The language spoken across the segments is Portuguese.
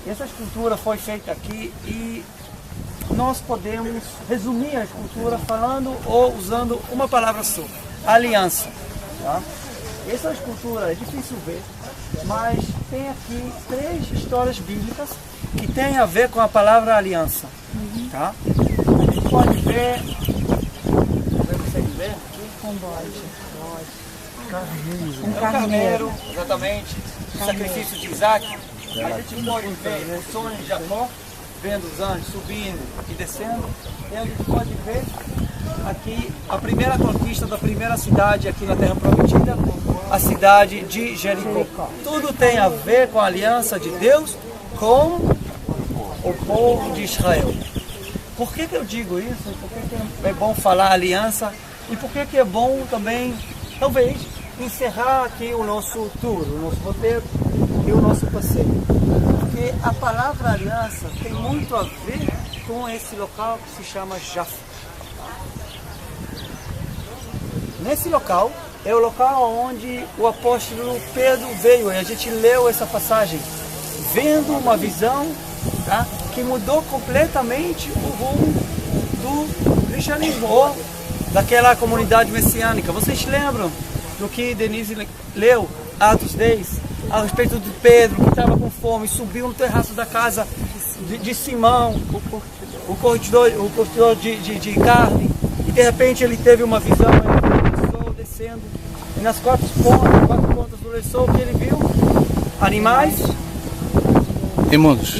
Essa escultura foi feita aqui e nós podemos resumir a escultura falando ou usando uma palavra só, aliança. Tá? Essa escultura é difícil ver, mas tem aqui 3 histórias bíblicas que têm a ver com a palavra aliança. Tá? A gente pode ver, você consegue ver aqui? Com bode. Um carneiro, exatamente, o sacrifício de Isaac. A gente pode ver o sonho de Jacó, vendo os anjos subindo e descendo. E a gente pode ver aqui a primeira conquista da primeira cidade aqui na Terra Prometida, a cidade de Jericó. Tudo tem a ver com a aliança de Deus com o povo de Israel. Por que eu digo isso? Por que é bom falar aliança? E por que é bom também, talvez, encerrar aqui o nosso tour, o nosso roteiro e o nosso passeio? Porque a palavra aliança tem muito a ver com esse local que se chama Jaffa. Nesse local é o local onde o apóstolo Pedro veio, e a gente leu essa passagem, vendo uma visão, tá, que mudou completamente o rumo do cristianismo, ou daquela comunidade messiânica. Vocês lembram do que Denise leu, Atos 10, a respeito de Pedro, que estava com fome, subiu no terraço da casa de Simão, o curtidor de carne, e de repente ele teve uma visão, ele viu o sol descendo, e nas 4 pontas do lençol que ele viu, animais imundos.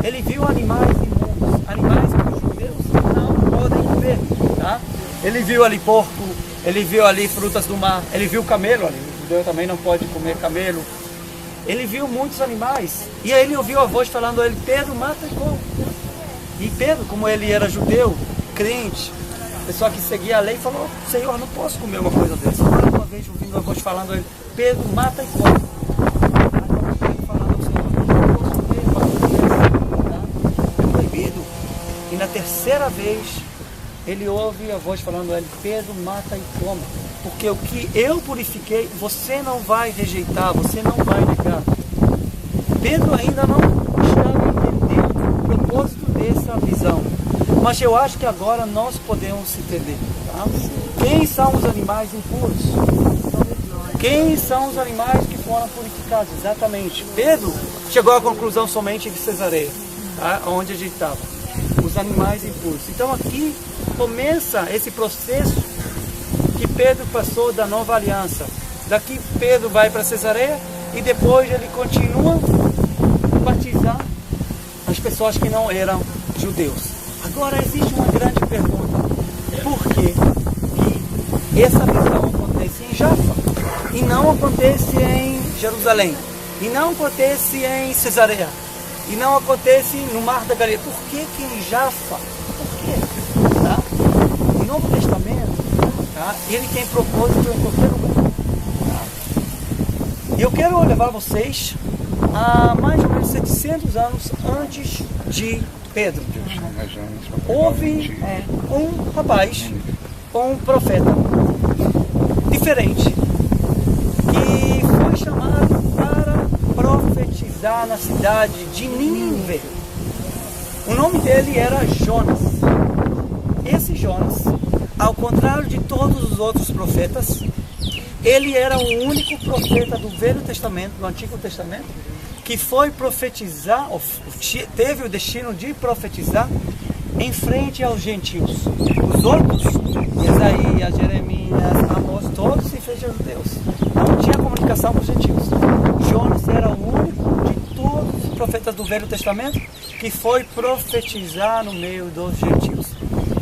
Ele viu animais imundos, animais que os judeus não podem ver, tá? Ele viu ali porco, ele viu ali frutas do mar, ele viu camelo ali, o judeu também não pode comer camelo. Ele viu muitos animais, e aí ele ouviu a voz falando a ele: Pedro, mata e come. E Pedro, como ele era judeu, crente, pessoa que seguia a lei, falou: Senhor, não posso comer uma coisa dessa. Mais uma vez ouvindo a voz falando a ele: Pedro, mata e come. É proibido. E na terceira vez ele ouve a voz falando a ele: Pedro, mata e come, porque o que eu purifiquei, você não vai rejeitar, você não vai negar. Pedro ainda não estava entendendo o propósito dessa visão, mas eu acho que agora nós podemos entender. Tá? Quem são os animais impuros? Quem são os animais que foram purificados? Exatamente. Pedro chegou à conclusão somente de Cesareia, tá? Onde a gente estava. Os animais impuros. Então aqui começa esse processo que Pedro passou da nova aliança. Daqui Pedro vai para Cesareia e depois ele continua a batizar as pessoas que não eram judeus. Agora existe uma grande pergunta: por que essa visão acontece em Jaffa e não acontece em Jerusalém, e não acontece em Cesareia, e não acontece no Mar da Galileia? Por que em Jaffa? Por quê? Tá? O Novo Testamento, tá, ele tem propósito em qualquer lugar. Tá? E eu quero levar vocês a mais ou menos 700 anos antes de Pedro. Houve um rapaz, um profeta diferente, que foi chamado para profetizar na cidade de Nínive. O nome dele era Jonas. Esse Jonas, ao contrário de todos os outros profetas, ele era o único profeta do Velho Testamento, do Antigo Testamento, que foi profetizar, teve o destino de profetizar em frente aos gentios. Os outros, Isaías, Jeremias, Amós, todos se fez judeus. Não tinha comunicação com os gentios. Jonas era o único de todos os profetas do Velho Testamento que foi profetizar no meio dos gentios.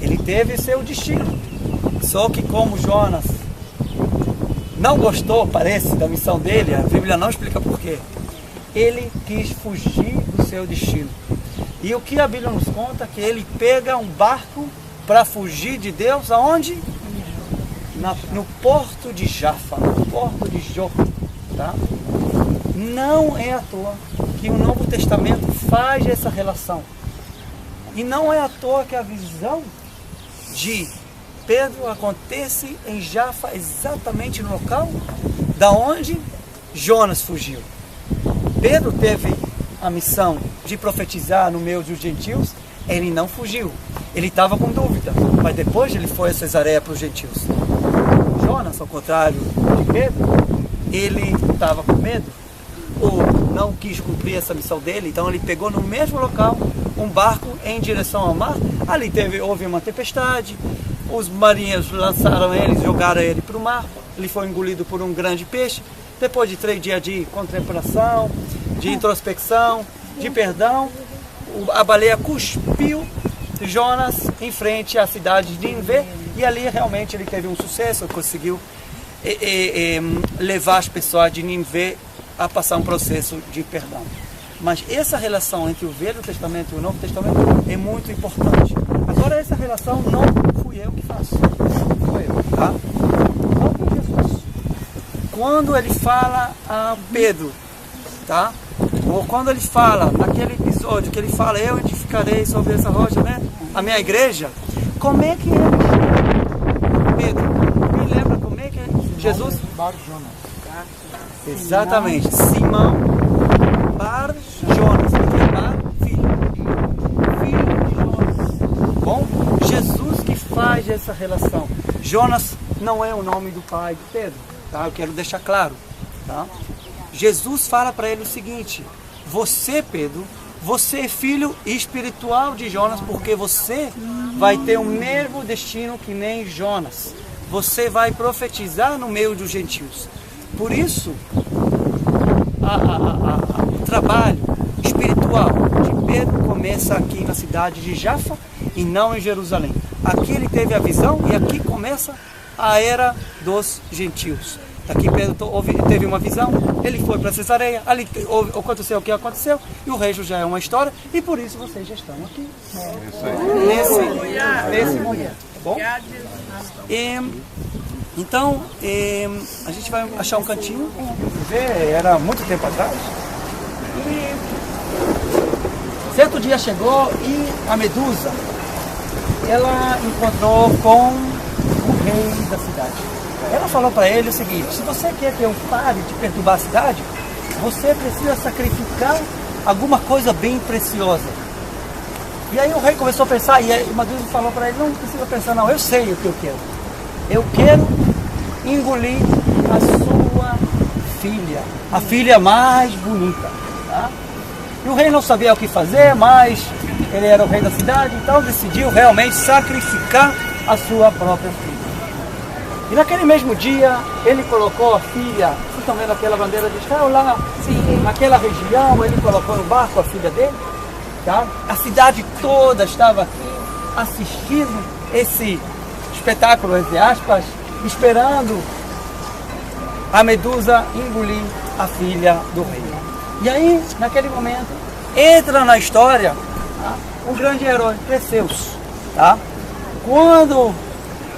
Ele teve seu destino. Só que como Jonas não gostou, parece, da missão dele, a Bíblia não explica por quê, ele quis fugir do seu destino. E o que a Bíblia nos conta é que ele pega um barco para fugir de Deus, aonde? No porto de Jaffa, no porto de Jope. Tá? Não é à toa que o Novo Testamento faz essa relação. E não é à toa que a visão de Pedro acontece em Jaffa, exatamente no local da onde Jonas fugiu. Pedro teve a missão de profetizar no meio dos gentios, ele não fugiu. Ele estava com dúvida, mas depois ele foi a Cesareia para os gentios. Jonas, ao contrário de Pedro, ele estava com medo, ou não quis cumprir essa missão dele, então ele pegou no mesmo local um barco em direção ao mar. Ali houve uma tempestade, os marinheiros lançaram ele, jogaram ele para o mar, ele foi engolido por um grande peixe. Depois de 3 dias de contemplação, de introspecção, de perdão, a baleia cuspiu Jonas em frente à cidade de Nínive, e ali realmente ele teve um sucesso, conseguiu levar as pessoas de Nínive a passar um processo de perdão. Mas essa relação entre o Velho Testamento e o Novo Testamento é muito importante. Agora, essa relação não fui eu que faço, foi eu, tá? Não foi Jesus. Quando ele fala a Pedro, tá? Ou quando ele fala, naquele episódio que ele fala, eu edificarei sobre essa rocha, né? A minha igreja, como é que ele chama Pedro? Me lembra como é que é Jesus? Bar Jonas. Exatamente, Simão Bar Jonas, que é Bar filho de Jonas. Bom, Jesus que faz essa relação. Jonas não é o nome do pai de Pedro, tá? Eu quero deixar claro, tá? Jesus fala para ele o seguinte: você, Pedro, você é filho espiritual de Jonas, porque você vai ter o mesmo destino que nem Jonas. Você vai profetizar no meio dos gentios. Por isso, o trabalho espiritual de Pedro começa aqui na cidade de Jafa e não em Jerusalém. Aqui ele teve a visão e aqui começa a era dos gentios. Aqui Pedro teve uma visão, ele foi para Cesareia, ali aconteceu o que aconteceu, e o resto já é uma história, e por isso vocês já estão aqui nesse momento, tá bom? Então, a gente vai achar um cantinho, era muito tempo atrás, e certo dia chegou e a Medusa, ela encontrou com o rei da cidade. Ela falou para ele o seguinte: se você quer que eu pare de perturbar a cidade, você precisa sacrificar alguma coisa bem preciosa. E aí o rei começou a pensar, e a Medusa falou para ele: não precisa pensar não, eu sei o que eu quero. Eu quero engolir a sua filha, a filha mais bonita. Tá? E o rei não sabia o que fazer, mas ele era o rei da cidade, então decidiu realmente sacrificar a sua própria filha. E naquele mesmo dia, ele colocou a filha, vocês estão vendo aquela bandeira de Israel lá? Sim. Naquela região, ele colocou no barco a filha dele. Tá? A cidade toda estava aqui assistindo esse espetáculo, entre aspas, esperando a Medusa engolir a filha do rei. E aí, naquele momento, entra na história, tá, um grande herói, Perseus. Tá? Quando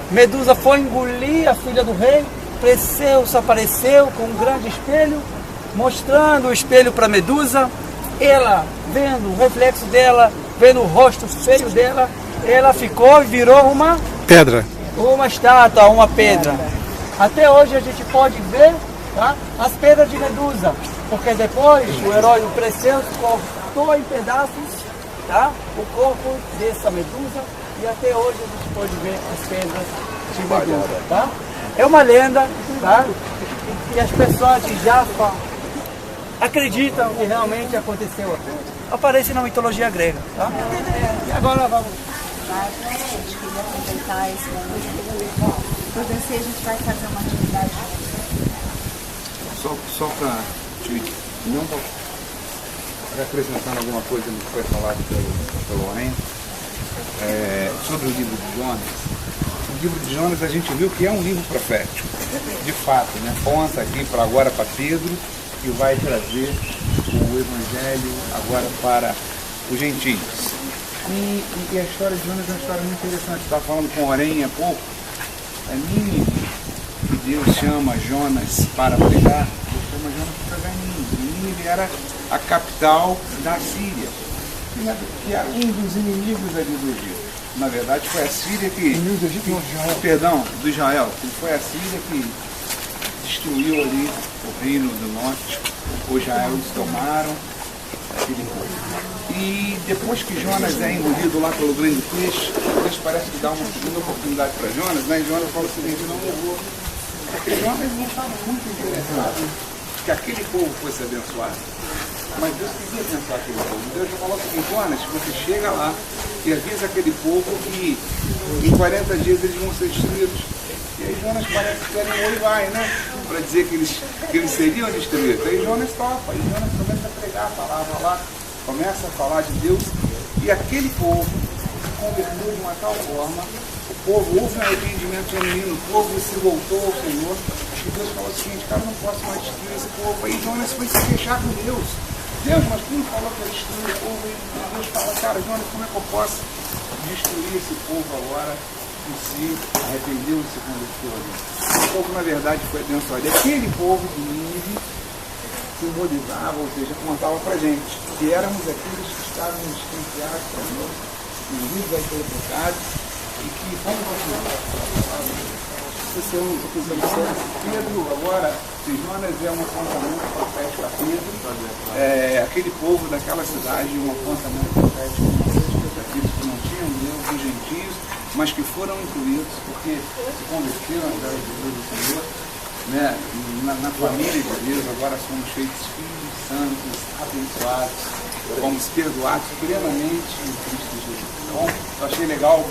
Medusa foi engolir a filha do rei, Perseus apareceu com um grande espelho, mostrando o espelho para Medusa. Ela, vendo o reflexo dela, vendo o rosto feio dela, ela ficou e virou uma pedra, uma estátua, uma pedra. Até hoje a gente pode ver, tá, as pedras de Medusa, porque depois o herói Perseus cortou em pedaços, tá, o corpo dessa Medusa. E até hoje a gente pode ver as pedras de Medusa, tá? É uma lenda, tá? E as pessoas de Jafa acreditam que realmente aconteceu aqui. Aparece na mitologia grega, tá? E agora vamos. Gente, queria aproveitar esse momento. Por você, a gente vai fazer uma atividade. Só para não acrescentando alguma coisa no que foi falado pelo Lorena. Sobre o livro de Jonas. O livro de Jonas a gente viu que é um livro profético, de fato, né? Ponta aqui para agora para Pedro, que vai trazer o Evangelho agora para os gentios. E a história de Jonas é uma história muito interessante. Estava falando com o Oren há pouco. É Nínive, que Deus chama Jonas para pregar. Deus chama Jonas para pregar em Nínive. Nínive era a capital da Síria, que era um dos inimigos ali do Egito. Na verdade foi a Síria que... Perdão, do Israel. Foi a Síria que destruiu ali o reino do norte. Os Israel eles tomaram aquele povo. E depois que Jonas é engolido lá pelo grande peixe, Deus parece que dá uma segunda oportunidade para Jonas, né? E Jonas fala o seguinte: não levou. Porque Jonas não estava muito interessado que aquele povo fosse abençoado. Mas Deus queria abençoar aquele povo. Deus já falou o seguinte: Jonas, você chega lá e avisa aquele povo que em 40 dias eles vão ser destruídos. E aí Jonas parece que querem um oi vai, né? Para dizer que eles seriam destruídos. Aí Jonas topa, aí Jonas começa a pregar a palavra lá, começa a falar de Deus, e aquele povo se converteu de uma tal forma, o povo houve um arrependimento genuíno, o povo se voltou ao Senhor, e Deus falou o seguinte: cara, não posso mais destruir esse povo. Aí Jonas foi se queixar com Deus: Deus, mas tu não falou que ia destruir o povo? E Deus fala: cara, Jonas, como é que eu posso destruir esse povo agora que se arrependeu e se converteu a Deus? O povo, na verdade, foi abençoado. E aquele povo de Nínive simbolizava, ou seja, contava para gente que éramos aqueles que estavam desconfiados para Deus, unidos pelo pecado, e que, como Pedro, agora, se Jonas é um apontamento profético a Pedro, aquele povo daquela cidade é um apontamento profético daqueles que não tinham Deus, dos gentios, mas que foram incluídos porque se converteram através de Deus do Senhor, né? Na família de Deus. Agora somos feitos filhos santos, abençoados, fomos perdoados plenamente em Cristo Jesus. Então, eu achei legal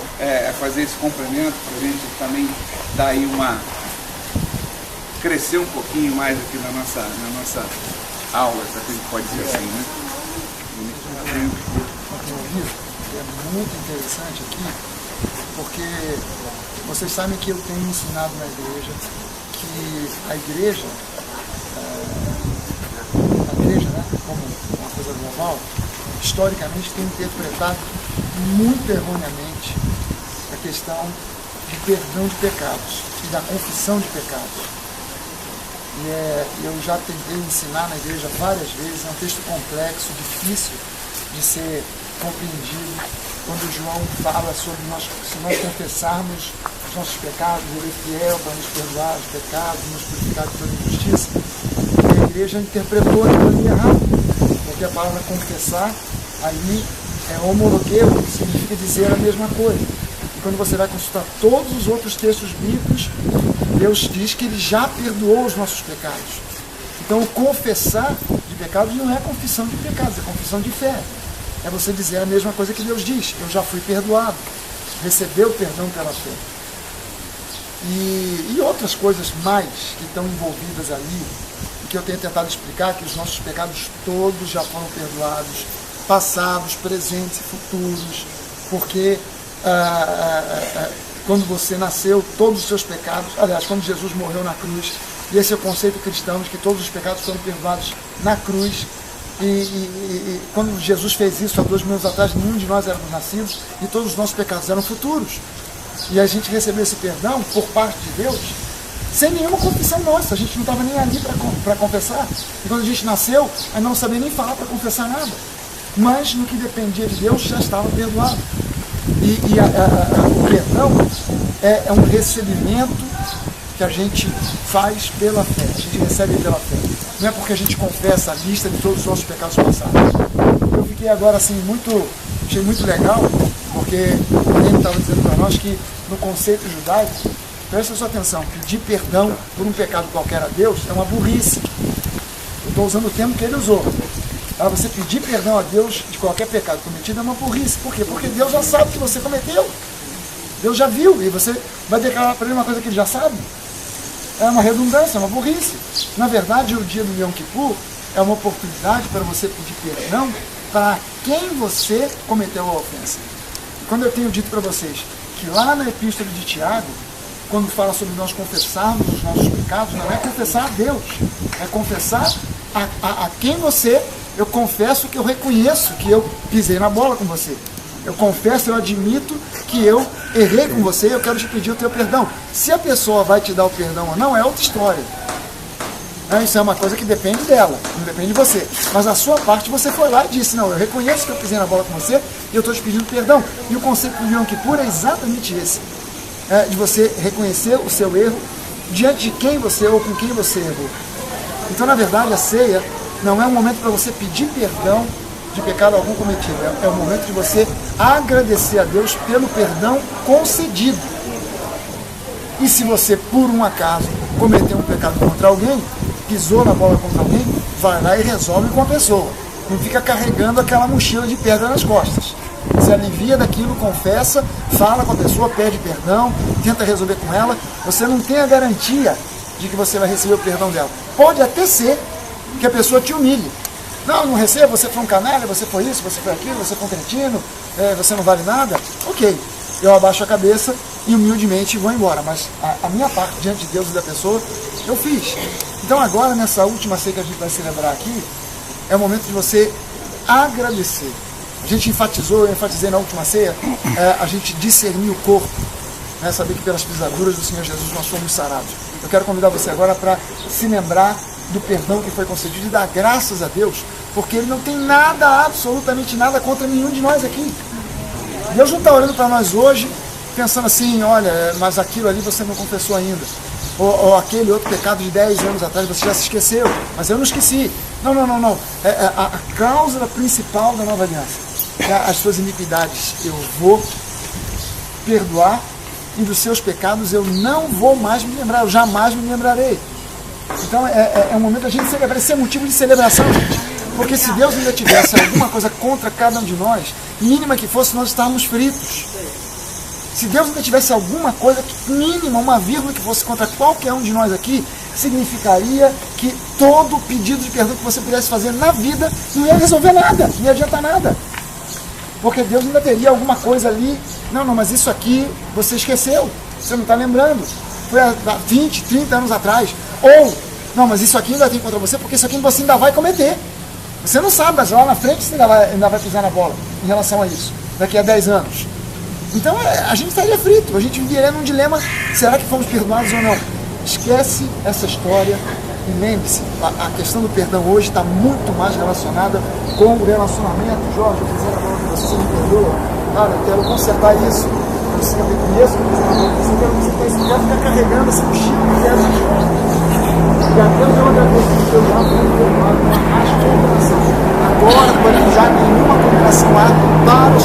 fazer esse complemento para a gente também dar aí crescer um pouquinho mais aqui na nossa aula, se a gente pode dizer assim, né? É muito interessante aqui, porque vocês sabem que eu tenho ensinado na igreja que a igreja, né, como uma coisa global, historicamente tem interpretado muito erroneamente a questão de perdão de pecados e da confissão de pecados. E eu já tentei ensinar na igreja várias vezes, é um texto complexo, difícil de ser compreendido, quando João fala sobre se nós confessarmos os nossos pecados, ele é fiel para nos perdoar os pecados, nos purificar de toda injustiça. E a igreja interpretou aquilo ali errado, porque a palavra confessar aí é homologueu, que significa dizer a mesma coisa. E quando você vai consultar todos os outros textos bíblicos, Deus diz que Ele já perdoou os nossos pecados. Então, confessar de pecados não é confissão de pecados, é confissão de fé. É você dizer a mesma coisa que Deus diz: eu já fui perdoado, recebeu perdão pela fé. E outras coisas mais que estão envolvidas ali, e que eu tenho tentado explicar, que os nossos pecados todos já foram perdoados, passados, presentes e futuros, porque quando você nasceu, todos os seus pecados, aliás, quando Jesus morreu na cruz, e esse é o conceito cristão de que todos os pecados foram perdoados na cruz, e quando Jesus fez isso há 2000 anos atrás, nenhum de nós éramos nascidos, e todos os nossos pecados eram futuros, e a gente recebeu esse perdão por parte de Deus, sem nenhuma confissão nossa, a gente não estava nem ali para confessar, e quando a gente nasceu, a gente não sabia nem falar para confessar nada, mas no que dependia de Deus, já estava perdoado. O perdão é um recebimento que a gente faz pela fé, a gente recebe pela fé. Não é porque a gente confessa a lista de todos os nossos pecados passados. Eu fiquei agora assim, achei muito legal, porque o Lênin estava dizendo para nós que no conceito judaico, presta sua atenção, pedir perdão por um pecado qualquer a Deus é uma burrice. Eu estou usando o termo que ele usou. Você pedir perdão a Deus de qualquer pecado cometido é uma burrice. Por quê? Porque Deus já sabe que você cometeu. Deus já viu. E você vai declarar para ele uma coisa que ele já sabe. É uma redundância, é uma burrice. Na verdade, o dia do Yom Kippur é uma oportunidade para você pedir perdão para quem você cometeu a ofensa. E quando eu tenho dito para vocês que lá na Epístola de Tiago, quando fala sobre nós confessarmos os nossos pecados, não é confessar a Deus, é confessar a quem você... Eu confesso que eu reconheço que eu pisei na bola com você. Eu confesso, eu admito que eu errei com você, eu quero te pedir o teu perdão. Se a pessoa vai te dar o perdão ou não, é outra história. Isso é uma coisa que depende dela, não depende de você. Mas a sua parte, você foi lá e disse: não, eu reconheço que eu pisei na bola com você e eu estou te pedindo perdão. E o conceito do Yom Kippur é exatamente esse. De você reconhecer o seu erro diante de quem você ou com quem você errou. Então, na verdade, a ceia não é um momento para você pedir perdão de pecado algum cometido. É o momento de você agradecer a Deus pelo perdão concedido. E se você, por um acaso, cometeu um pecado contra alguém, pisou na bola contra alguém, vai lá e resolve com a pessoa. Não fica carregando aquela mochila de pedra nas costas. Se alivia daquilo, confessa, fala com a pessoa, pede perdão, tenta resolver com ela. Você não tem a garantia de que você vai receber o perdão dela. Pode até ser que a pessoa te humilhe. Não recebo, você foi um canalha, você foi isso, você foi aquilo, você foi um cretino, você não vale nada. Ok, eu abaixo a cabeça e humildemente vou embora. Mas a minha parte diante de Deus e da pessoa, eu fiz. Então agora, nessa última ceia que a gente vai celebrar aqui, é o momento de você agradecer. A gente enfatizou, eu enfatizei na última ceia, a gente discernir o corpo, né? Saber que pelas pisaduras do Senhor Jesus nós fomos sarados. Eu quero convidar você agora para se lembrar do perdão que foi concedido e dar graças a Deus, porque Ele não tem nada, absolutamente nada contra nenhum de nós aqui. Deus não está olhando para nós hoje pensando assim, olha, mas aquilo ali você não confessou ainda. Ou aquele outro pecado de 10 anos atrás você já se esqueceu, mas eu não esqueci. Não. A cláusula principal da nova aliança é as suas iniquidades eu vou perdoar e dos seus pecados eu não vou mais me lembrar, eu jamais me lembrarei. Então é um momento da gente celebrar, esse é motivo de celebração, gente. Porque se Deus ainda tivesse alguma coisa contra cada um de nós, mínima que fosse, nós estávamos fritos. Se Deus ainda tivesse alguma coisa mínima, uma vírgula que fosse contra qualquer um de nós aqui, significaria que todo pedido de perdão que você pudesse fazer na vida não ia resolver nada, não ia adiantar nada. Porque Deus ainda teria alguma coisa ali, não, mas isso aqui você esqueceu, você não está lembrando. Foi há 20, 30 anos atrás. Ou, não, mas isso aqui ainda tem contra você, porque isso aqui você ainda vai cometer. Você não sabe, mas lá na frente você ainda vai pisar na bola em relação a isso, daqui a 10 anos. Então a gente estaria frito, a gente viveria num dilema, será que fomos perdoados ou não? Esquece essa história e lembre-se, a questão do perdão hoje está muito mais relacionada com o relacionamento. Jorge, eu fiz a bola com você me perdoa, cara, eu quero consertar isso, eu preciso reconhecer, você quer ficar carregando essa mochila de pedra nas costas. E até eu agradeço que eu já fui perdoado, mas condenação. Agora, porém, já nenhuma condenação há para